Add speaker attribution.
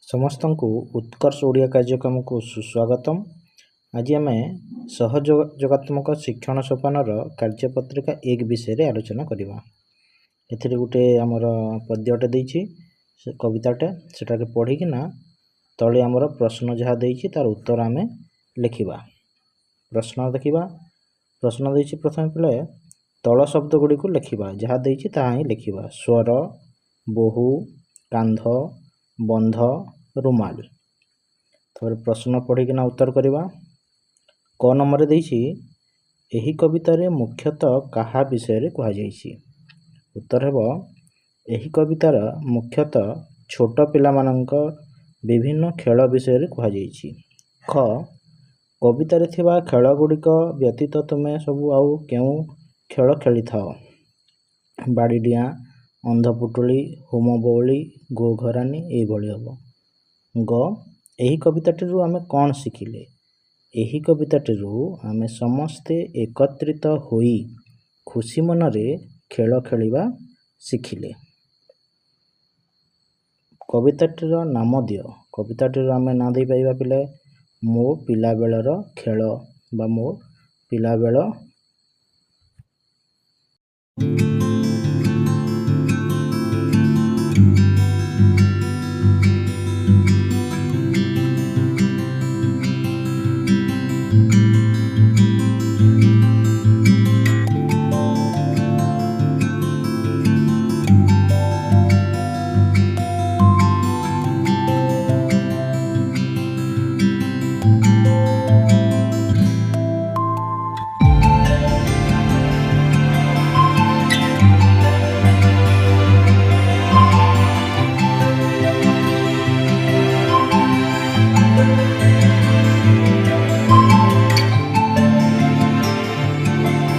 Speaker 1: ସମସ୍ତଙ୍କୁ ଉତ୍କର୍ଷ ଓଡ଼ିଆ କାର୍ଯ୍ୟକ୍ରମକୁ ସୁସ୍ୱାଗତମ୍। ଆଜି ଆମେ ସହଯୋଗାତ୍ମକ ଶିକ୍ଷଣ ସୋପାନର କାର୍ଯ୍ୟପତ୍ରିକା 1 ବିଷୟରେ ଆଲୋଚନା କରିବା। ଏଥିରେ ଗୋଟେ ଆମର ପଦ୍ୟଟେ ଦେଇଛି, ସେ କବିତାଟେ, ସେଟାকে ପଢ଼ିକିନା ତଳେ ଆମର ପ୍ରଶ୍ନ ଯାହା ଦେଇଛି ତାର ଉତ୍ତର ଆମେ ଲେଖିବା। ପ୍ରଶ୍ନ ଦେଖିବା। ପ୍ରଶ୍ନ ଦେଇଛି ପ୍ରଥମେ ପିଲେ ତଳ ଶବ୍ଦ ଗୁଡ଼ିକୁ ଲେଖିବା, ଯାହା ଦେଇଛି ତାହା ହିଁ ଲେଖିବା। ସ୍ୱର, ବୋହୂ, କାନ୍ଧ, ବନ୍ଧ, ରୁମାଲ। ତାପରେ ପ୍ରଶ୍ନ ପଢ଼ିକିନା ଉତ୍ତର କରିବା। କ ନମ୍ବରରେ ଦେଇଛି ଏହି କବିତାରେ ମୁଖ୍ୟତଃ କାହା ବିଷୟରେ କୁହାଯାଇଛି? ଉତ୍ତର ହେବ ଏହି କବିତାର ମୁଖ୍ୟତଃ ଛୋଟ ପିଲାମାନଙ୍କ ବିଭିନ୍ନ ଖେଳ ବିଷୟରେ କୁହାଯାଇଛି। ଖ କବିତାରେ ଥିବା ଖେଳ ଗୁଡ଼ିକ ବ୍ୟତୀତ ତୁମେ ସବୁ ଆଉ କେଉଁ ଖେଳ ଖେଳିଥାଅ? ବାଡ଼ିଡିଆଁ, ଅନ୍ଧପୁଟୁଳି, ହୁମ ବଉଳି, ଗୋ ଘରାନୀ ଏଇଭଳି ହେବ। ଗ ଏହି କବିତାଟିରୁ ଆମେ କ'ଣ ଶିଖିଲେ? ଏହି କବିତାଟିରୁ ଆମେ ସମସ୍ତେ ଏକତ୍ରିତ ହୋଇ ଖୁସି ମନରେ ଖେଳ ଖେଳିବା ଶିଖିଲେ। କବିତାଟିର ନାମ ଦିଅ। କବିତାଟିର ଆମେ ନାଁ ଦେଇପାରିବା ପିଲେ ମୋ ପିଲାବେଳର ଖେଳ ବା ମୋ ପିଲାବେଳ